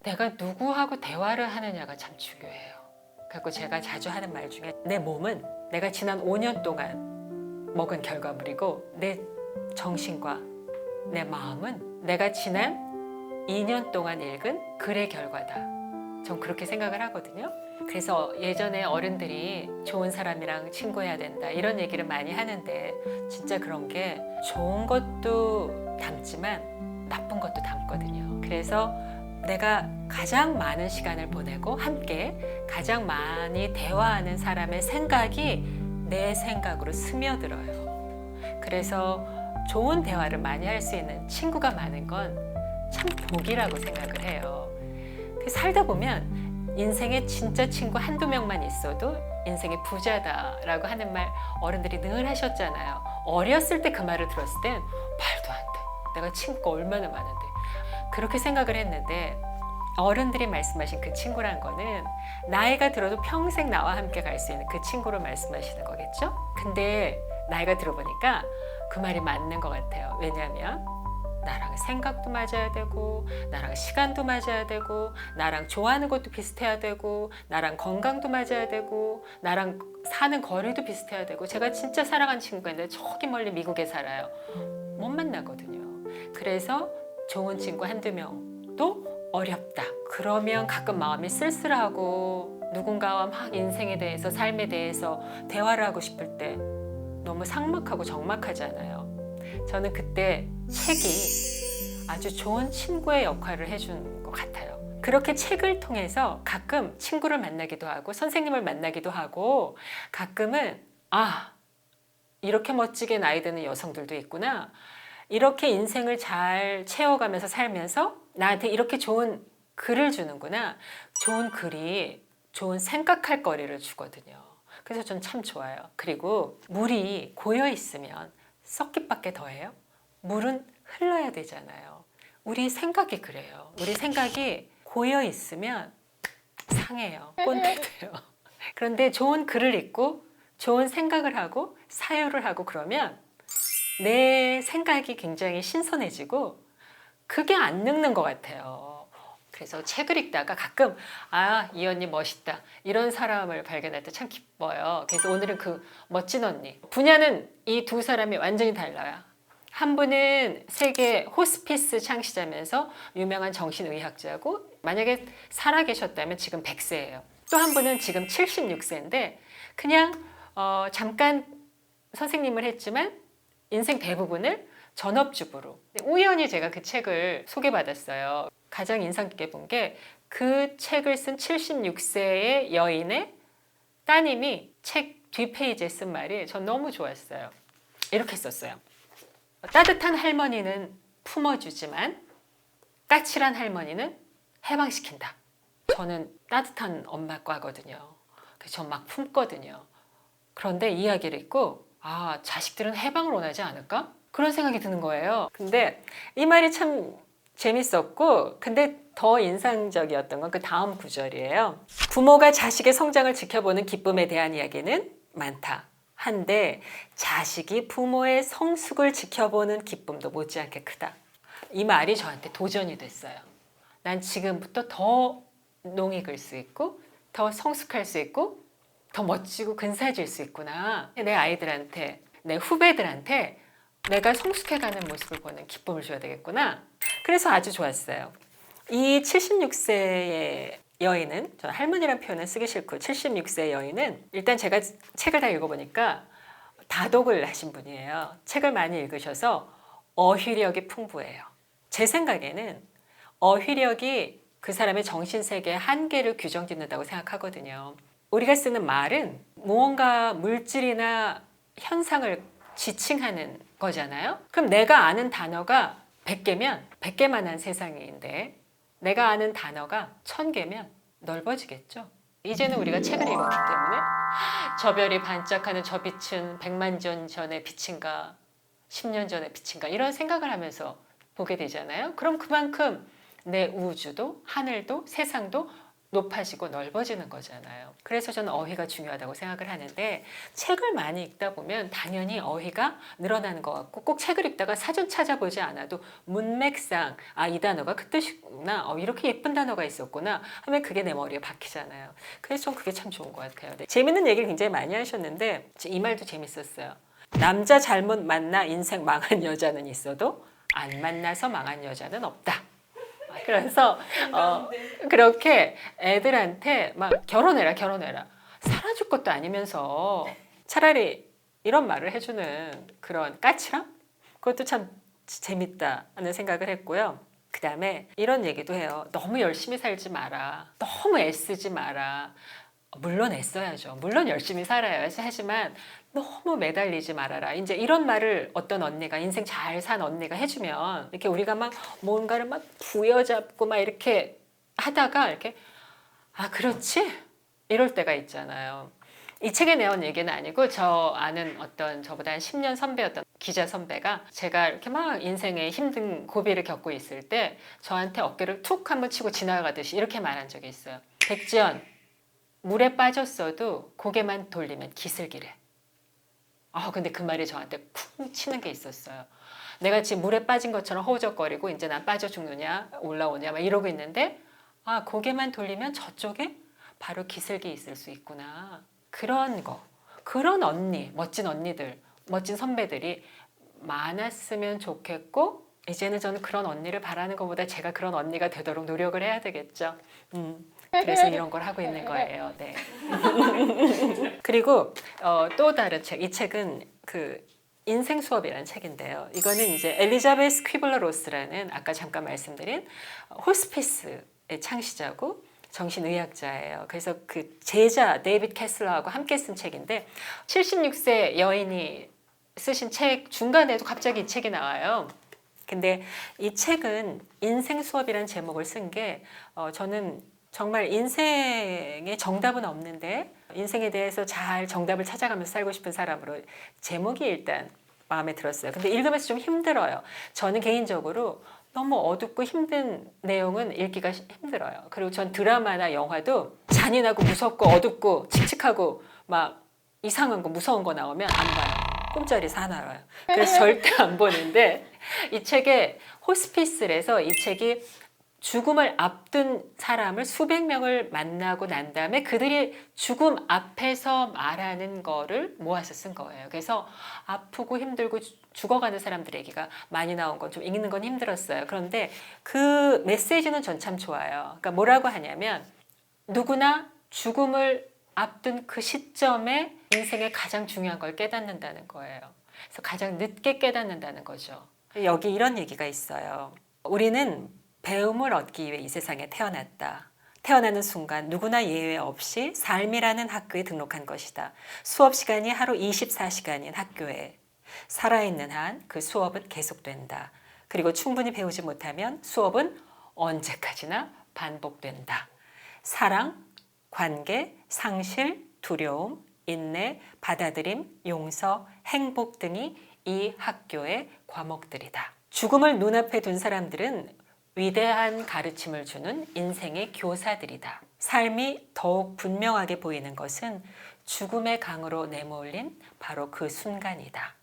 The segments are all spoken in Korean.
내가 누구하고 대화를 하느냐가 참 중요해요. 그래서 제가 자주 하는 말 중에 내 몸은 내가 지난 5년 동안 먹은 결과물이고 내 정신과 내 마음은 내가 지난 2년 동안 읽은 글의 결과다. 전 그렇게 생각을 하거든요. 그래서 예전에 어른들이 좋은 사람이랑 친구해야 된다 이런 얘기를 많이 하는데 진짜 그런 게 좋은 것도 담지만 나쁜 것도 담거든요. 그래서 내가 가장 많은 시간을 보내고 함께 가장 많이 대화하는 사람의 생각이 내 생각으로 스며들어요. 그래서 좋은 대화를 많이 할 수 있는 친구가 많은 건 참 복이라고 생각을 해요. 살다 보면 인생에 진짜 친구 한두 명만 있어도 인생의 부자다라고 하는 말 어른들이 늘 하셨잖아요. 어렸을 때 그 말을 들었을 땐 말도 안 돼. 내가 친구가 얼마나 많은데. 그렇게 생각을 했는데 어른들이 말씀하신 그 친구란 거는 나이가 들어도 평생 나와 함께 갈 수 있는 그 친구를 말씀하시는 거겠죠? 근데 나이가 들어보니까 그 말이 맞는 것 같아요. 왜냐하면 나랑 생각도 맞아야 되고 나랑 시간도 맞아야 되고 나랑 좋아하는 것도 비슷해야 되고 나랑 건강도 맞아야 되고 나랑 사는 거리도 비슷해야 되고 제가 진짜 사랑하는 친구가 있는데 저기 멀리 미국에 살아요. 못 만나거든요. 그래서 좋은 친구 한두 명도 어렵다. 그러면 가끔 마음이 쓸쓸하고 누군가와 막 인생에 대해서 삶에 대해서 대화를 하고 싶을 때 너무 삭막하고 적막하잖아요. 저는 그때 책이 아주 좋은 친구의 역할을 해준 것 같아요. 그렇게 책을 통해서 가끔 친구를 만나기도 하고 선생님을 만나기도 하고 가끔은 이렇게 멋지게 나이 드는 여성들도 있구나. 이렇게 인생을 잘 채워가면서 살면서 나한테 이렇게 좋은 글을 주는구나. 좋은 글이 좋은 생각할 거리를 주거든요. 그래서 전 참 좋아요. 그리고 물이 고여 있으면 썩기밖에 더해요. 물은 흘러야 되잖아요. 우리 생각이 그래요. 우리 생각이 고여 있으면 상해요. 꼰대돼요. 그런데 좋은 글을 읽고 좋은 생각을 하고 사유를 하고 그러면 내 생각이 굉장히 신선해지고 그게 안 늙는 것 같아요. 그래서 책을 읽다가 가끔 이 언니 멋있다 이런 사람을 발견할 때 참 기뻐요. 그래서 오늘은 그 멋진 언니 분야는 이 두 사람이 완전히 달라요. 한 분은 세계 호스피스 창시자면서 유명한 정신의학자고 만약에 살아계셨다면 지금 100세예요. 또 한 분은 지금 76세인데 그냥 잠깐 선생님을 했지만 인생 대부분을 전업주부로 우연히 제가 그 책을 소개받았어요. 가장 인상 깊게 본 게 그 책을 쓴 76세의 여인의 따님이 책 뒷페이지에 쓴 말이 전 너무 좋았어요. 이렇게 썼어요. 따뜻한 할머니는 품어주지만 까칠한 할머니는 해방시킨다. 저는 따뜻한 엄마과거든요. 그래서 전 막 품거든요. 그런데 이야기를 읽고 자식들은 해방을 원하지 않을까? 그런 생각이 드는 거예요. 근데 이 말이 참 재밌었고 근데 더 인상적이었던 건 그 다음 구절이에요. 부모가 자식의 성장을 지켜보는 기쁨에 대한 이야기는 많다. 한데 자식이 부모의 성숙을 지켜보는 기쁨도 못지않게 크다. 이 말이 저한테 도전이 됐어요. 난 지금부터 더 농익을 글 수 있고 더 성숙할 수 있고 더 멋지고 근사해질 수 있구나. 내 아이들한테 내 후배들한테 내가 성숙해가는 모습을 보는 기쁨을 줘야 되겠구나. 그래서 아주 좋았어요. 이 76세의 여인은 저는 할머니란 표현은 쓰기 싫고 76세의 여인은 일단 제가 책을 다 읽어보니까 다독을 하신 분이에요. 책을 많이 읽으셔서 어휘력이 풍부해요. 제 생각에는 어휘력이 그 사람의 정신세계의 한계를 규정짓는다고 생각하거든요. 우리가 쓰는 말은 무언가 물질이나 현상을 지칭하는 거잖아요. 그럼 내가 아는 단어가 100개면 100개만한 세상인데 내가 아는 단어가 1000개면 넓어지겠죠. 이제는 우리가 책을 읽었기 때문에 저 별이 반짝하는 저 빛은 100만 년 전의 빛인가 10년 전의 빛인가 이런 생각을 하면서 보게 되잖아요. 그럼 그만큼 내 우주도 하늘도 세상도 높아지고 넓어지는 거잖아요. 그래서 저는 어휘가 중요하다고 생각을 하는데 책을 많이 읽다 보면 당연히 어휘가 늘어나는 것 같고 꼭 책을 읽다가 사전 찾아보지 않아도 문맥상 이 단어가 그 뜻이구나 이렇게 예쁜 단어가 있었구나 하면 그게 내 머리에 박히잖아요. 그래서 좀 그게 참 좋은 것 같아요. 네. 재밌는 얘기를 굉장히 많이 하셨는데 이 말도 재밌었어요. 남자 잘못 만나 인생 망한 여자는 있어도 안 만나서 망한 여자는 없다. 그래서 그렇게 애들한테 막 결혼해라 살아줄 것도 아니면서 차라리 이런 말을 해주는 그런 까칠함? 그것도 참 재밌다 하는 생각을 했고요. 그 다음에 이런 얘기도 해요. 너무 열심히 살지 마라. 너무 애쓰지 마라. 물론 애써야죠. 물론 열심히 살아야지. 하지만 너무 매달리지 말아라. 이제 이런 말을 어떤 언니가 인생 잘 산 언니가 해주면 이렇게 우리가 막 뭔가를 막 부여잡고 막 이렇게 하다가 이렇게 그렇지? 이럴 때가 있잖아요. 이 책에 내온 얘기는 아니고 저 아는 어떤 저보다 한 10년 선배였던 기자 선배가 제가 이렇게 막 인생에 힘든 고비를 겪고 있을 때 저한테 어깨를 툭 한번 치고 지나가듯이 이렇게 말한 적이 있어요. 백지연, 물에 빠졌어도 고개만 돌리면 기슬기래. 근데 그 말이 저한테 쿵 치는 게 있었어요. 내가 지금 물에 빠진 것처럼 허우적거리고 이제 난 빠져 죽느냐 올라오냐 막 이러고 있는데 고개만 돌리면 저쪽에 바로 기슭이 있을 수 있구나. 그런 거. 그런 언니, 멋진 언니들, 멋진 선배들이 많았으면 좋겠고 이제는 저는 그런 언니를 바라는 것보다 제가 그런 언니가 되도록 노력을 해야 되겠죠. 그래서 이런 걸 하고 있는 거예요. 네. 그리고 또 다른 책, 이 책은 그 인생 수업이라는 책인데요. 이거는 이제 엘리자베스 퀴블러 로스라는 아까 잠깐 말씀드린 호스피스의 창시자고 정신의학자예요. 그래서 그 제자 데이빗 캐슬러하고 함께 쓴 책인데 76세 여인이 쓰신 책 중간에도 갑자기 이 책이 나와요. 근데 이 책은 인생 수업이라는 제목을 쓴 게 저는 정말 인생에 정답은 없는데 인생에 대해서 잘 정답을 찾아가면서 살고 싶은 사람으로 제목이 일단 마음에 들었어요. 근데 읽으면서 좀 힘들어요. 저는 개인적으로 너무 어둡고 힘든 내용은 읽기가 힘들어요. 그리고 전 드라마나 영화도 잔인하고 무섭고 어둡고 칙칙하고 막 이상한 거 무서운 거 나오면 안 봐요. 꿈자리 사나워요. 그래서 절대 안 보는데 이 책에 호스피스에서 이 책이 죽음을 앞둔 사람을 수백 명을 만나고 난 다음에 그들이 죽음 앞에서 말하는 거를 모아서 쓴 거예요. 그래서 아프고 힘들고 죽어가는 사람들의 얘기가 많이 나온 건 좀 읽는 건 힘들었어요. 그런데 그 메시지는 전 참 좋아요. 그러니까 뭐라고 하냐면 누구나 죽음을 앞둔 그 시점에 인생의 가장 중요한 걸 깨닫는다는 거예요. 그래서 가장 늦게 깨닫는다는 거죠. 여기 이런 얘기가 있어요. 우리는 배움을 얻기 위해 이 세상에 태어났다. 태어나는 순간 누구나 예외 없이 삶이라는 학교에 등록한 것이다. 수업 시간이 하루 24시간인 학교에 살아있는 한 그 수업은 계속된다. 그리고 충분히 배우지 못하면 수업은 언제까지나 반복된다. 사랑, 관계, 상실, 두려움, 인내, 받아들임, 용서, 행복 등이 이 학교의 과목들이다. 죽음을 눈앞에 둔 사람들은 위대한 가르침을 주는 인생의 교사들이다. 삶이 더욱 분명하게 보이는 것은 죽음의 강으로 내몰린 바로 그 순간이다.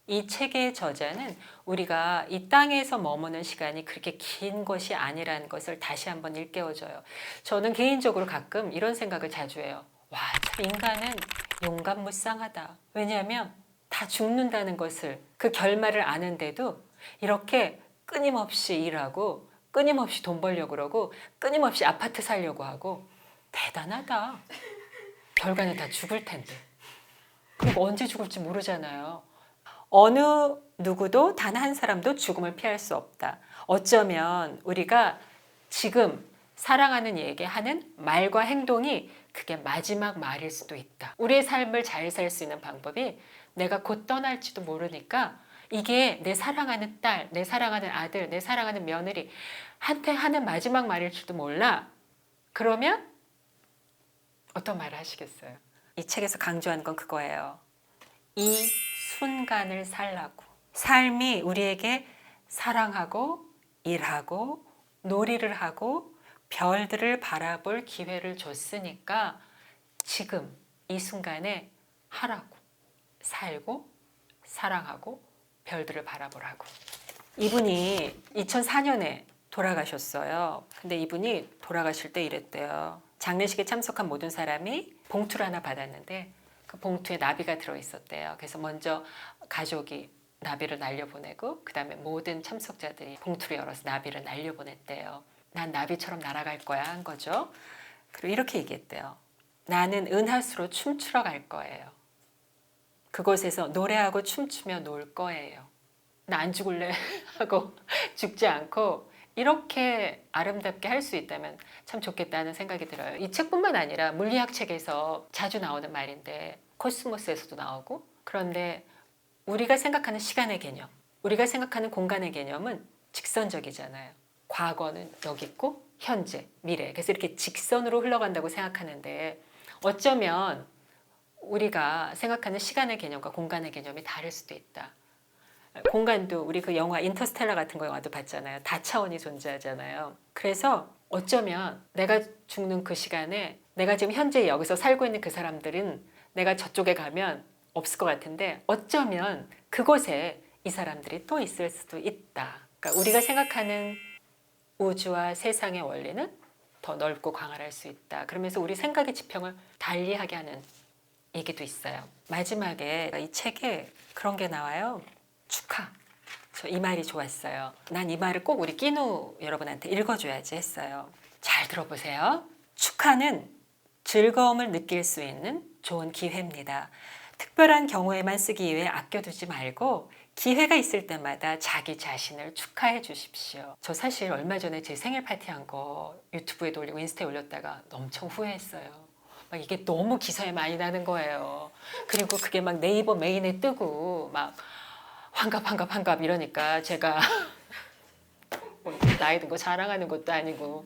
이 책의 저자는 우리가 이 땅에서 머무는 시간이 그렇게 긴 것이 아니라는 것을 다시 한번 일깨워줘요. 저는 개인적으로 가끔 이런 생각을 자주 해요. 참 인간은 용감무쌍하다. 왜냐하면 다 죽는다는 것을 그 결말을 아는데도 이렇게 끊임없이 일하고 끊임없이 돈 벌려고 그러고 끊임없이 아파트 살려고 하고 대단하다. 결과는 다 죽을 텐데. 그리고 언제 죽을지 모르잖아요. 어느 누구도 단 한 사람도 죽음을 피할 수 없다. 어쩌면 우리가 지금 사랑하는 이에게 하는 말과 행동이 그게 마지막 말일 수도 있다. 우리의 삶을 잘 살 수 있는 방법이 내가 곧 떠날지도 모르니까 이게 내 사랑하는 딸, 내 사랑하는 아들, 내 사랑하는 며느리 한테 하는 마지막 말일지도 몰라. 그러면 어떤 말을 하시겠어요? 이 책에서 강조하는 건 그거예요. 이 순간을 살라고. 삶이 우리에게 사랑하고 일하고 놀이를 하고 별들을 바라볼 기회를 줬으니까 지금 이 순간에 하라고, 살고 사랑하고 별들을 바라보라고. 이분이 2004년에 돌아가셨어요. 근데 이분이 돌아가실 때 이랬대요. 장례식에 참석한 모든 사람이 봉투를 하나 받았는데 그 봉투에 나비가 들어있었대요. 그래서 먼저 가족이 나비를 날려보내고 그 다음에 모든 참석자들이 봉투를 열어서 나비를 날려보냈대요. 난 나비처럼 날아갈 거야 한 거죠. 그리고 이렇게 얘기했대요. 나는 은하수로 춤추러 갈 거예요. 그곳에서 노래하고 춤추며 놀 거예요. 나 안 죽을래 하고 죽지 않고 이렇게 아름답게 할 수 있다면 참 좋겠다는 생각이 들어요. 이 책뿐만 아니라 물리학 책에서 자주 나오는 말인데 코스모스에서도 나오고, 그런데 우리가 생각하는 시간의 개념, 우리가 생각하는 공간의 개념은 직선적이잖아요. 과거는 여기 있고 현재, 미래. 그래서 이렇게 직선으로 흘러간다고 생각하는데 어쩌면 우리가 생각하는 시간의 개념과 공간의 개념이 다를 수도 있다. 공간도 우리 그 영화 인터스텔라 같은 거 영화도 봤잖아요. 다차원이 존재하잖아요. 그래서 어쩌면 내가 죽는 그 시간에 내가 지금 현재 여기서 살고 있는 그 사람들은 내가 저쪽에 가면 없을 것 같은데 어쩌면 그곳에 이 사람들이 또 있을 수도 있다. 그러니까 우리가 생각하는 우주와 세상의 원리는 더 넓고 광활할 수 있다. 그러면서 우리 생각의 지평을 달리하게 하는 얘기도 있어요. 마지막에 이 책에 그런 게 나와요. 축하. 저 이 말이 좋았어요. 난 이 말을 꼭 우리 끼누 여러분한테 읽어줘야지 했어요. 잘 들어보세요. 축하는 즐거움을 느낄 수 있는 좋은 기회입니다. 특별한 경우에만 쓰기 위해 아껴두지 말고 기회가 있을 때마다 자기 자신을 축하해 주십시오. 저 사실 얼마 전에 제 생일 파티한 거 유튜브에 올리고 인스타에 올렸다가 엄청 후회했어요. 막 이게 너무 기사에 많이 나는 거예요. 그리고 그게 막 네이버 메인에 뜨고 막 환갑 이러니까 제가 뭐 나이 든 거 자랑하는 것도 아니고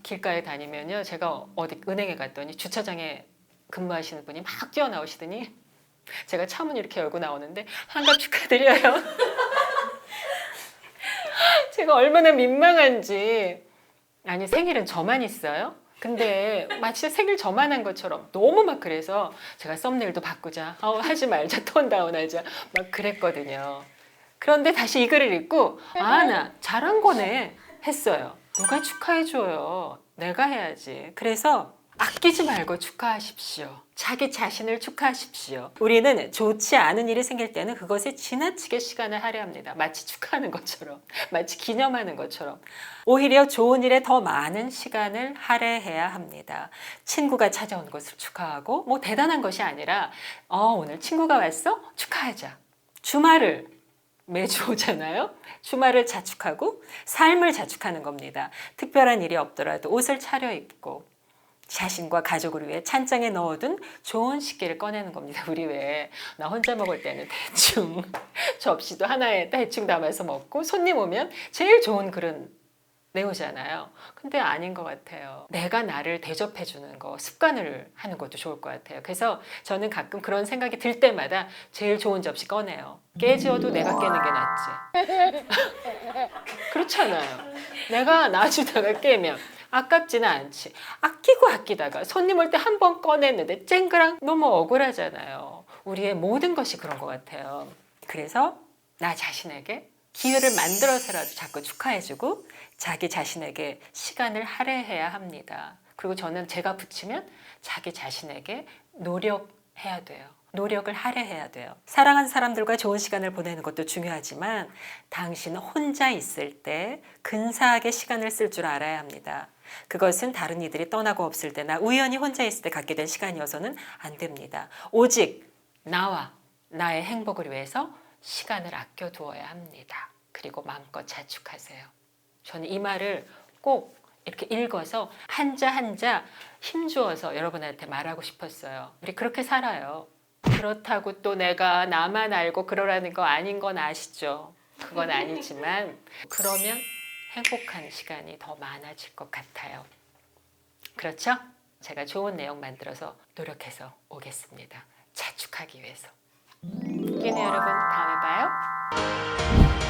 길가에 다니면요. 제가 어디 은행에 갔더니 주차장에 근무하시는 분이 막 뛰어나오시더니 제가 차문 이렇게 열고 나오는데 환갑 축하드려요. 제가 얼마나 민망한지. 아니 생일은 저만 있어요? 근데 마치 생일 저만 한 것처럼 너무 막 그래서 제가 썸네일도 바꾸자. 하지 말자. 톤 다운하자. 막 그랬거든요. 그런데 다시 이 글을 읽고 나 잘한 거네 했어요. 누가 축하해줘요. 내가 해야지. 그래서 아끼지 말고 축하하십시오. 자기 자신을 축하하십시오. 우리는 좋지 않은 일이 생길 때는 그것에 지나치게 시간을 할애합니다. 마치 축하하는 것처럼, 마치 기념하는 것처럼. 오히려 좋은 일에 더 많은 시간을 할애해야 합니다. 친구가 찾아온 것을 축하하고 뭐 대단한 것이 아니라 오늘 친구가 왔어? 축하하자. 주말을 매주 오잖아요. 주말을 자축하고 삶을 자축하는 겁니다. 특별한 일이 없더라도 옷을 차려입고 자신과 가족을 위해 찬장에 넣어둔 좋은 식기를 꺼내는 겁니다. 우리 왜 나 혼자 먹을 때는 대충 접시도 하나에 대충 담아서 먹고 손님 오면 제일 좋은 그릇 내오잖아요. 근데 아닌 것 같아요. 내가 나를 대접해 주는 거 습관을 하는 것도 좋을 것 같아요. 그래서 저는 가끔 그런 생각이 들 때마다 제일 좋은 접시 꺼내요. 깨지어도 내가 깨는 게 낫지. 그렇잖아요. 내가 놔주다가 깨면 아깝지는 않지. 아끼고 아끼다가 손님 올 때 한 번 꺼냈는데 쨍그랑 너무 억울하잖아요. 우리의 모든 것이 그런 것 같아요. 그래서 나 자신에게 기회를 만들어서라도 자꾸 축하해주고 자기 자신에게 시간을 할애해야 합니다. 그리고 저는 제가 붙이면 자기 자신에게 노력해야 돼요. 노력을 할애해야 돼요. 사랑하는 사람들과 좋은 시간을 보내는 것도 중요하지만 당신은 혼자 있을 때 근사하게 시간을 쓸 줄 알아야 합니다. 그것은 다른 이들이 떠나고 없을 때나 우연히 혼자 있을 때 갖게 된 시간이어서는 안 됩니다. 오직 나와 나의 행복을 위해서 시간을 아껴두어야 합니다. 그리고 마음껏 자축하세요. 저는 이 말을 꼭 이렇게 읽어서 한자 한자 힘주어서 여러분한테 말하고 싶었어요. 우리 그렇게 살아요. 그렇다고 또 내가 나만 알고 그러라는 거 아닌 건 아시죠? 그건 아니지만 그러면 행복한 시간이 더 많아질 것 같아요. 그렇죠? 제가 좋은 내용 만들어서 노력해서 오겠습니다. 자축하기 위해서. 끼니 여러분, 다음에 봐요.